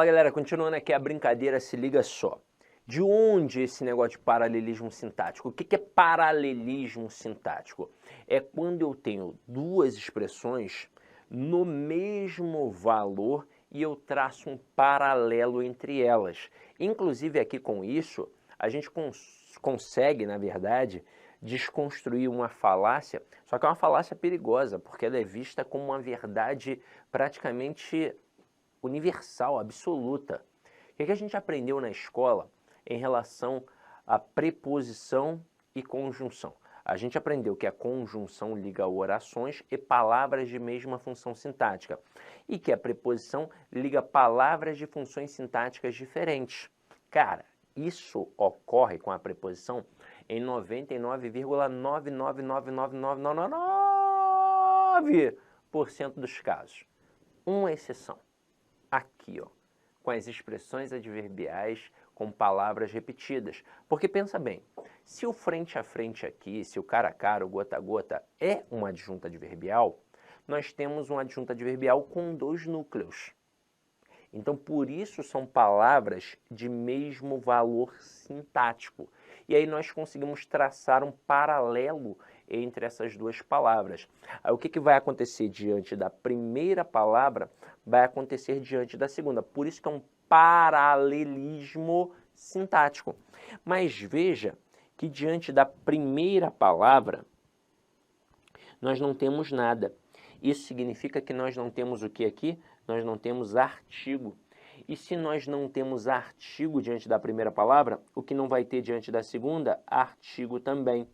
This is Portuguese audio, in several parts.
Fala galera, continuando aqui a brincadeira, se liga só. De onde esse negócio de paralelismo sintático? O que é paralelismo sintático? É quando eu tenho duas expressões no mesmo valor e eu traço um paralelo entre elas. Inclusive aqui com isso, a gente consegue, na verdade, desconstruir uma falácia, só que é uma falácia perigosa, porque ela é vista como uma verdade praticamente universal, absoluta. O que a gente aprendeu na escola em relação à preposição e conjunção? A gente aprendeu que a conjunção liga orações e palavras de mesma função sintática e que a preposição liga palavras de funções sintáticas diferentes. Cara, isso ocorre com a preposição em 99,9999999% dos casos. Uma exceção. Aqui, ó, com as expressões adverbiais com palavras repetidas. Porque pensa bem, se o frente a frente aqui, se o cara a cara, o gota a gota é uma adjunta adverbial, nós temos um adjunto adverbial com dois núcleos. Então, por isso são palavras de mesmo valor sintático. E aí nós conseguimos traçar um paralelo entre essas duas palavras. Aí o que vai acontecer diante da primeira palavra vai acontecer diante da segunda. Por isso que é um paralelismo sintático. Mas veja que diante da primeira palavra nós não temos nada. Isso significa que nós não temos o que aqui? Nós não temos artigo. E se nós não temos artigo diante da primeira palavra, o que não vai ter diante da segunda? Artigo também.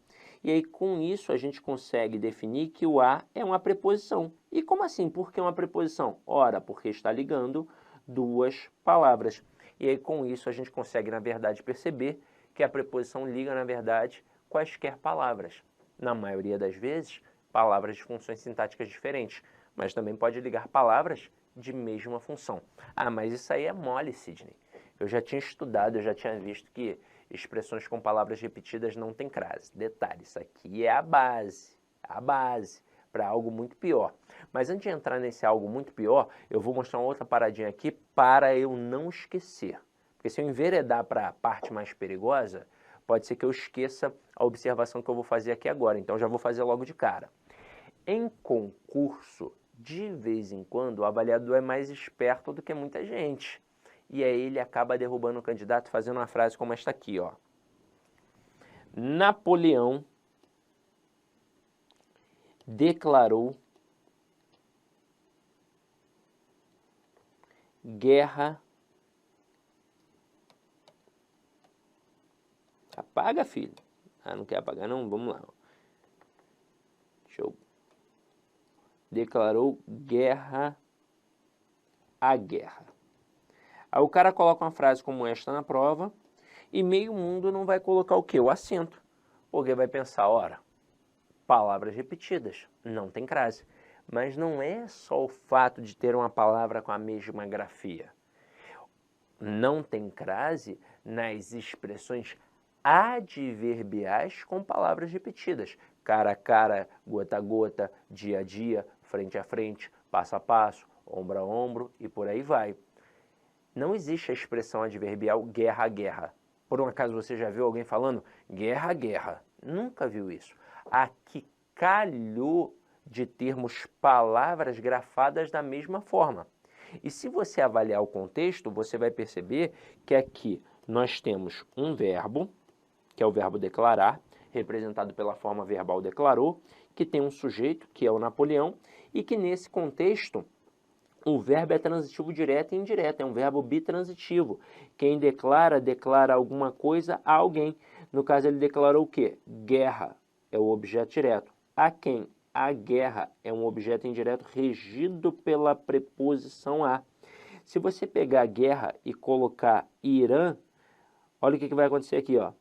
E aí, com isso, a gente consegue definir que o a é uma preposição. E como assim? Por que uma preposição? Ora, porque está ligando duas palavras. E aí, com isso, a gente consegue, na verdade, perceber que a preposição liga, na verdade, quaisquer palavras. Na maioria das vezes, palavras de funções sintáticas diferentes, mas também pode ligar palavras de mesma função. Ah, mas isso aí é mole, Sidney. Eu já tinha estudado, eu já tinha visto que expressões com palavras repetidas não tem crase. Detalhe, isso aqui é a base para algo muito pior. Mas antes de entrar nesse algo muito pior, eu vou mostrar uma outra paradinha aqui para eu não esquecer. Porque se eu enveredar para a parte mais perigosa, pode ser que eu esqueça a observação que eu vou fazer aqui agora. Então já vou fazer logo de cara. Em concurso, de vez em quando, o avaliador é mais esperto do que muita gente. E aí ele acaba derrubando o candidato fazendo uma frase como esta aqui, ó. Napoleão declarou guerra. Apaga, filho. Ah, não quer apagar não? Vamos lá. Deixa eu... Declarou guerra à guerra. Aí o cara coloca uma frase como esta na prova e meio mundo não vai colocar o quê? O acento. Porque vai pensar, ora, palavras repetidas, não tem crase. Mas não é só o fato de ter uma palavra com a mesma grafia. Não tem crase nas expressões adverbiais com palavras repetidas. Cara a cara, gota a gota, dia a dia, frente a frente, passo a passo, ombro a ombro e por aí vai. Não existe a expressão adverbial guerra a guerra. Por um acaso você já viu alguém falando guerra a guerra? Nunca viu isso. Aqui calhou de termos palavras grafadas da mesma forma. E se você avaliar o contexto, você vai perceber que aqui nós temos um verbo, que é o verbo declarar, representado pela forma verbal declarou, que tem um sujeito, que é o Napoleão, e que nesse contexto o verbo é transitivo direto e indireto, é um verbo bitransitivo. Quem declara, declara alguma coisa a alguém. No caso, ele declarou o quê? Guerra é o objeto direto. A quem? A guerra é um objeto indireto regido pela preposição a. Se você pegar guerra e colocar Irã, olha o que vai acontecer aqui, ó.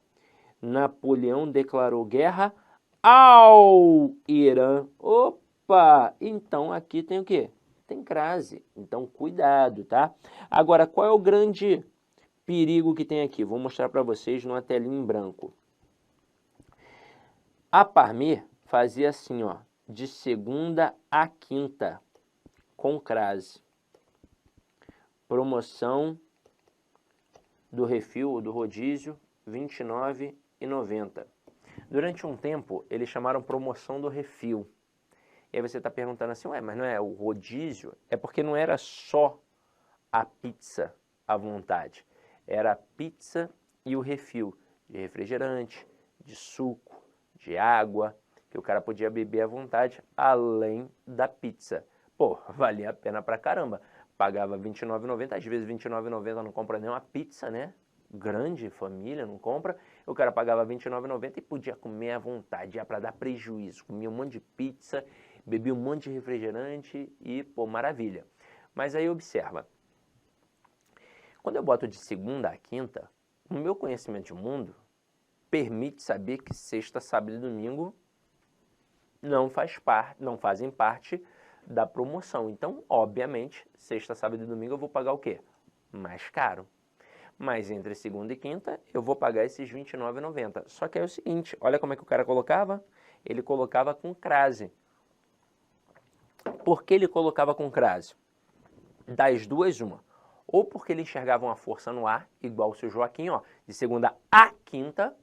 Napoleão declarou guerra ao Irã. Opa! Então aqui tem o quê? Tem crase. Então cuidado, tá? Agora, qual é o grande perigo que tem aqui? Vou mostrar para vocês numa telinha em branco. A Parmê fazia assim, ó, de segunda a quinta, com crase. promoção do refil, do rodízio, R$ 29,90. Durante um tempo, eles chamaram promoção do refil. E aí você está perguntando assim, ué, mas não é o rodízio? É porque não era só a pizza à vontade. Era a pizza e o refil de refrigerante, de suco, de água, que o cara podia beber à vontade, além da pizza. Pô, valia a pena pra caramba. Pagava R$ 29,90, às vezes R$ 29,90 não compra nem uma pizza, né? Grande família, não compra. O cara pagava R$ 29,90 e podia comer à vontade, ia para dar prejuízo. Comia um monte de pizza, bebia um monte de refrigerante e, pô, maravilha. Mas aí observa, quando eu boto de segunda a quinta, o meu conhecimento de mundo permite saber que sexta, sábado e domingo não fazem parte da promoção. Então, obviamente, sexta, sábado e domingo eu vou pagar o quê? Mais caro. Mas entre segunda e quinta eu vou pagar esses R$ 29,90. Só que é o seguinte, olha como é que o cara colocava. Ele colocava com crase. Por que ele colocava com crase? Das duas, uma. Ou porque ele enxergava uma força no ar, igual o seu Joaquim, ó, de segunda a quinta,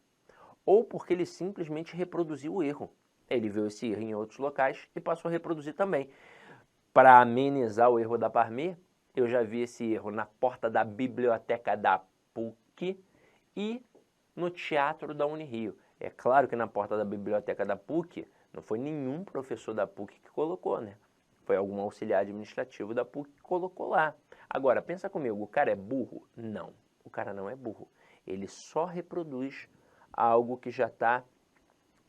ou porque ele simplesmente reproduziu o erro. Ele viu esse erro em outros locais e passou a reproduzir também. Para amenizar o erro da Parmê, eu já vi esse erro na porta da biblioteca da PUC e no teatro da Unirio. É claro que na porta da biblioteca da PUC não foi nenhum professor da PUC que colocou, né? Foi algum auxiliar administrativo da PUC que colocou lá. Agora, pensa comigo, o cara é burro? Não, o cara não é burro. Ele só reproduz algo que já está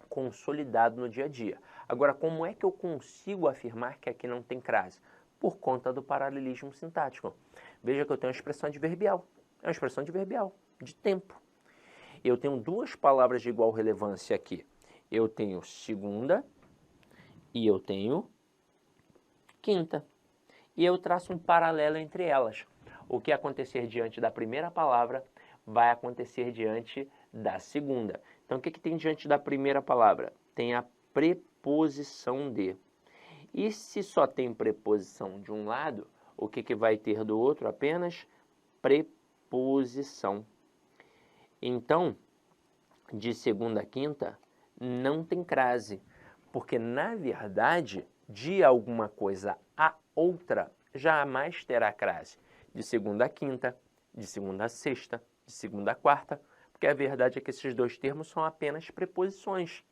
consolidado no dia a dia. Agora, como é que eu consigo afirmar que aqui não tem crase? Por conta do paralelismo sintático. Veja que eu tenho uma expressão adverbial. É uma expressão adverbial, de tempo. Eu tenho duas palavras de igual relevância aqui. Eu tenho segunda e eu tenho quinta. E eu traço um paralelo entre elas. O que acontecer diante da primeira palavra vai acontecer diante da segunda. Então, o que tem diante da primeira palavra? Tem a preposição de. E se só tem preposição de um lado, o que vai ter do outro? Apenas preposição. Então, de segunda a quinta, não tem crase, porque, na verdade, de alguma coisa a outra, jamais terá crase. De segunda a quinta, de segunda a sexta, de segunda a quarta, porque a verdade é que esses dois termos são apenas preposições.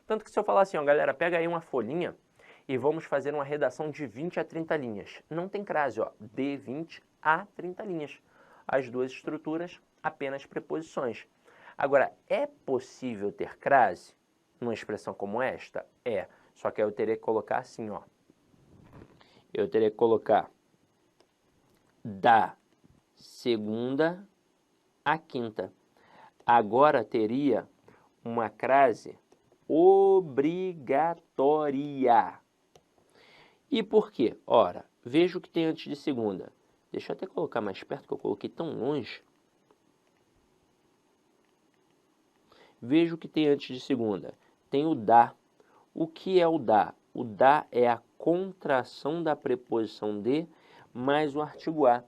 Tanto que se eu falar assim, ó, galera, pega aí uma folhinha e vamos fazer uma redação de 20 a 30 linhas. Não tem crase, ó, de 20 a 30 linhas. As duas estruturas, apenas preposições. Agora, é possível ter crase numa expressão como esta? É, só que eu teria que colocar assim, ó. Eu teria que colocar da segunda à quinta. Agora teria uma crase obrigatória. E por quê? Ora, veja o que tem antes de segunda. Deixa eu até colocar mais perto, que eu coloquei tão longe. Veja o que tem antes de segunda. Tem o da. O que é o da? O da é a contração da preposição de mais o artigo a.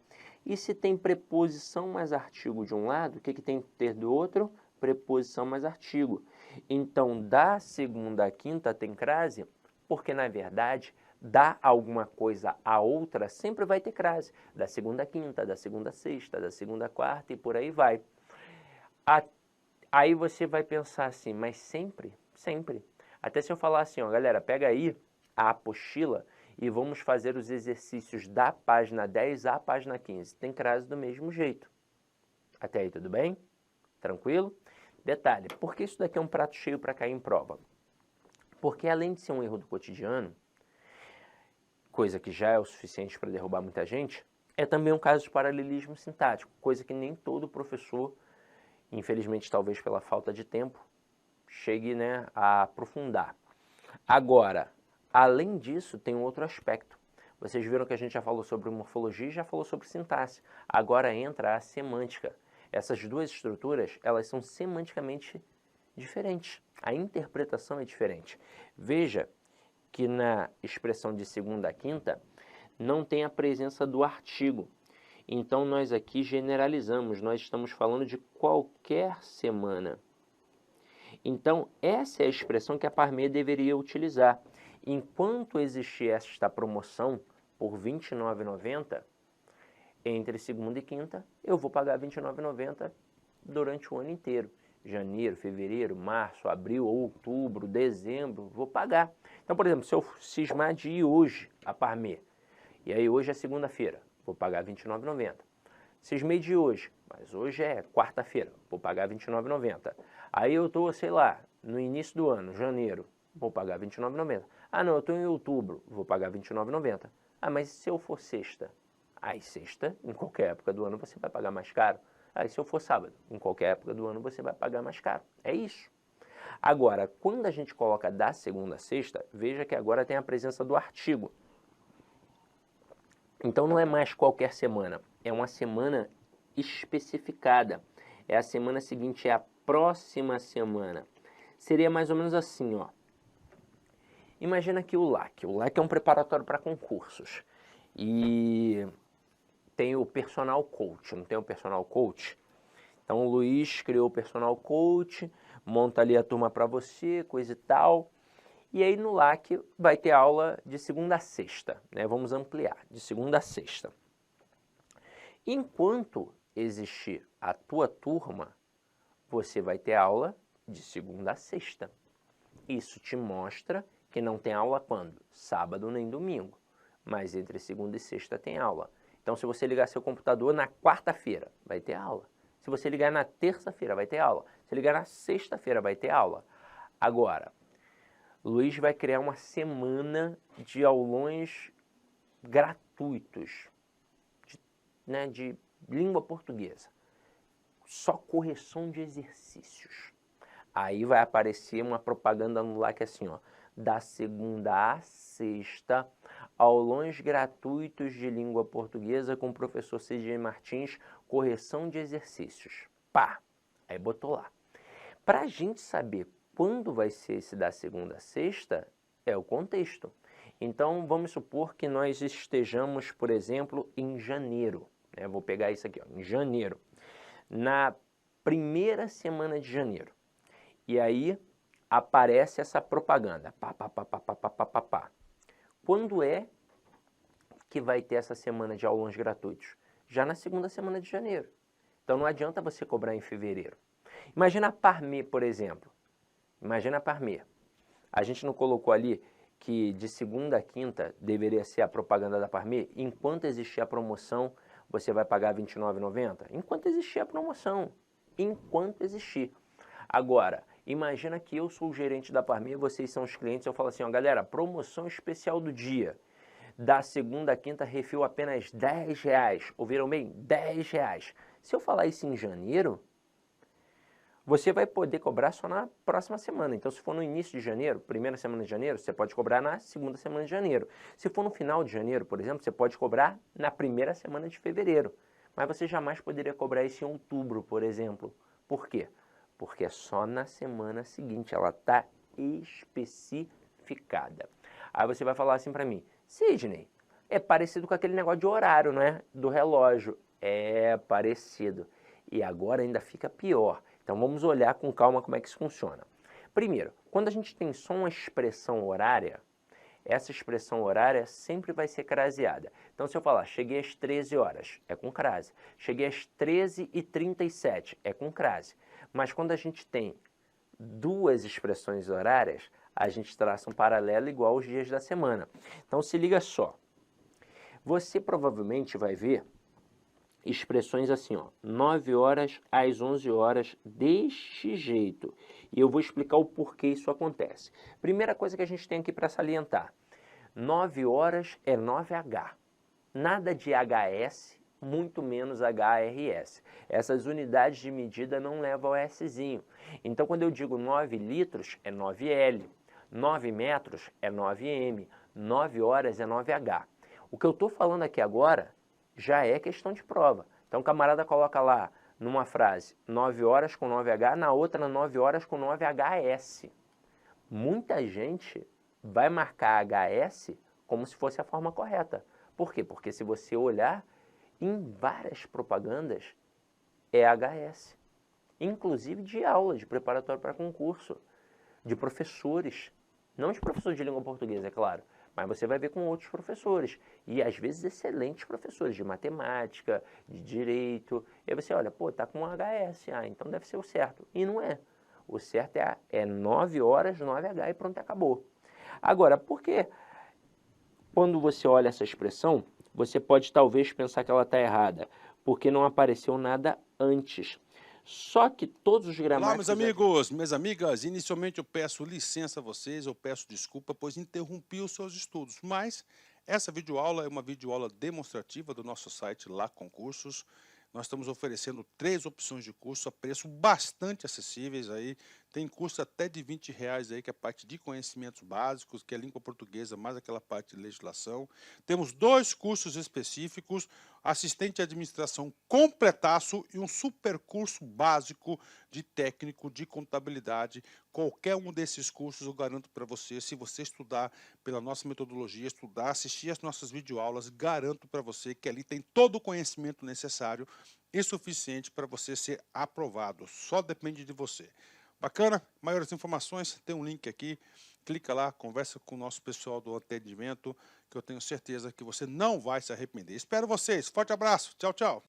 E se tem preposição mais artigo de um lado, o que tem que ter do outro? Preposição mais artigo. Então, da segunda à quinta tem crase, porque, na verdade, da alguma coisa a outra sempre vai ter crase. Da segunda à quinta, da segunda à sexta, da segunda à quarta e por aí vai. Aí você vai pensar assim, mas sempre? Sempre. Até se eu falar assim, ó, galera, pega aí a apostila e vamos fazer os exercícios da página 10 à página 15. Tem crase do mesmo jeito. Até aí tudo bem? Tranquilo? Detalhe, por que isso daqui é um prato cheio para cair em prova? Porque além de ser um erro do cotidiano, coisa que já é o suficiente para derrubar muita gente, é também um caso de paralelismo sintático, coisa que nem todo professor, infelizmente talvez pela falta de tempo, chegue, né, a aprofundar. Agora, além disso, tem um outro aspecto. Vocês viram que a gente já falou sobre morfologia e já falou sobre sintaxe. Agora entra a semântica. Essas duas estruturas, elas são semanticamente diferentes. A interpretação é diferente. Veja que na expressão de segunda a quinta não tem a presença do artigo. Então, nós aqui generalizamos, nós estamos falando de qualquer semana. Então, essa é a expressão que a Parmê deveria utilizar. Enquanto existir esta promoção por R$ 29,90, entre segunda e quinta, eu vou pagar R$ 29,90 durante o ano inteiro. Janeiro, fevereiro, março, abril, outubro, dezembro, vou pagar. Então, por exemplo, se eu cismar de ir hoje a Parmê, e aí hoje é segunda-feira, vou pagar R$ 29,90. Cismei de hoje, mas hoje é quarta-feira, vou pagar R$ 29,90. Aí eu estou, sei lá, no início do ano, janeiro, vou pagar R$ 29,90. Ah, não, eu estou em outubro, vou pagar R$ 29,90. Ah, mas se eu for sexta? Aí sexta, em qualquer época do ano, você vai pagar mais caro. Aí se eu for sábado, em qualquer época do ano, você vai pagar mais caro. É isso. Agora, quando a gente coloca da segunda a sexta, veja que agora tem a presença do artigo. Então não é mais qualquer semana, é uma semana especificada. É a semana seguinte, é a próxima semana. Seria mais ou menos assim, ó. Imagina que o LAC é um preparatório para concursos. E tem o personal coach, não tem o personal coach? Então o Luiz criou o personal coach, monta ali a turma para você, coisa e tal. E aí no LAC vai ter aula de segunda a sexta, né? Vamos ampliar, de segunda a sexta. Enquanto existir a tua turma, você vai ter aula de segunda a sexta. Isso te mostra que não tem aula quando? Sábado nem domingo. Mas entre segunda e sexta tem aula. Então se você ligar seu computador na quarta-feira, vai ter aula. Se você ligar na terça-feira, vai ter aula. Se ligar na sexta-feira, vai ter aula. Agora, Luiz vai criar uma semana de aulões gratuitos de língua portuguesa. Só correção de exercícios. Aí vai aparecer uma propaganda no LAC assim, ó. Da segunda a sexta, aulões gratuitos de língua portuguesa com o professor C.J. Martins, correção de exercícios. Pá! Aí botou lá. Para a gente saber quando vai ser esse da segunda a sexta, é o contexto. Então, vamos supor que nós estejamos, por exemplo, em janeiro. Né? Vou pegar isso aqui, ó, em janeiro. Na primeira semana de janeiro. E aí aparece essa propaganda. Pá, pá, pá, pá, pá, pá, pá, pá, pá. Quando é que vai ter essa semana de aulões gratuitos? Já na segunda semana de janeiro. Então não adianta você cobrar em fevereiro. Imagina a Parmê, por exemplo. Imagina a Parmê. A gente não colocou ali que de segunda a quinta deveria ser a propaganda da Parmê? Enquanto existir a promoção, você vai pagar R$ 29,90? Enquanto existir a promoção. Enquanto existir. Agora, imagina que eu sou o gerente da Parmê, vocês são os clientes, eu falo assim, ó, galera, promoção especial do dia. Da segunda a quinta, refil apenas R$10. Ouviram bem? R$10. Se eu falar isso em janeiro, você vai poder cobrar só na próxima semana. Então, se for no início de janeiro, primeira semana de janeiro, você pode cobrar na segunda semana de janeiro. Se for no final de janeiro, por exemplo, você pode cobrar na primeira semana de fevereiro. Mas você jamais poderia cobrar isso em outubro, por exemplo. Por quê? Porque é só na semana seguinte, ela está especificada. Aí você vai falar assim para mim, Sidney, é parecido com aquele negócio de horário, não é? Do relógio. É parecido. E agora ainda fica pior. Então vamos olhar com calma como é que isso funciona. Primeiro, quando a gente tem só uma expressão horária, essa expressão horária sempre vai ser craseada. Então se eu falar, cheguei às 13 horas, é com crase. Cheguei às 13h37, é com crase. Mas quando a gente tem duas expressões horárias, a gente traça um paralelo igual aos dias da semana. Então se liga só. Você provavelmente vai ver expressões assim, ó, 9 horas às 11 horas, deste jeito. E eu vou explicar o porquê isso acontece. Primeira coisa que a gente tem aqui para salientar. 9 horas é 9H. Nada de HS, muito menos HRS. Essas unidades de medida não levam ao Szinho. Então, quando eu digo 9 litros, é 9L. 9 metros é 9M. 9 horas é 9H. O que eu estou falando aqui agora já é questão de prova. Então o camarada coloca lá numa frase 9 horas com 9H, na outra 9 horas com 9HS. Muita gente vai marcar HS como se fosse a forma correta. Por quê? Porque se você olhar em várias propagandas é HS, inclusive de aula, de preparatório para concurso, de professores, não de professor de língua portuguesa, é claro, mas você vai ver com outros professores, e às vezes excelentes professores de matemática, de direito, e aí você olha, pô, tá com HS, então deve ser o certo, e não é. O certo é 9 horas, 9H e pronto, acabou. Agora, por que quando você olha essa expressão, você pode talvez pensar que ela está errada, porque não apareceu nada antes. Só que todos os Olá, meus gramáticos... amigos, minhas amigas. Inicialmente eu peço licença a vocês, eu peço desculpa, pois interrompi os seus estudos. Mas essa videoaula é uma videoaula demonstrativa do nosso site Lá Concursos. Nós estamos oferecendo 3 opções de curso a preço bastante acessíveis aí. Tem curso até de R$ 20 aí, que é a parte de conhecimentos básicos, que é língua portuguesa, mais aquela parte de legislação. Temos 2 cursos específicos, assistente de administração completaço e um super curso básico de técnico de contabilidade. Qualquer um desses cursos eu garanto para você, se você estudar pela nossa metodologia, estudar, assistir as nossas videoaulas, garanto para você que ali tem todo o conhecimento necessário e suficiente para você ser aprovado. Só depende de você. Bacana? Maiores informações, tem um link aqui. Clica lá, conversa com o nosso pessoal do atendimento, que eu tenho certeza que você não vai se arrepender. Espero vocês. Forte abraço. Tchau, tchau.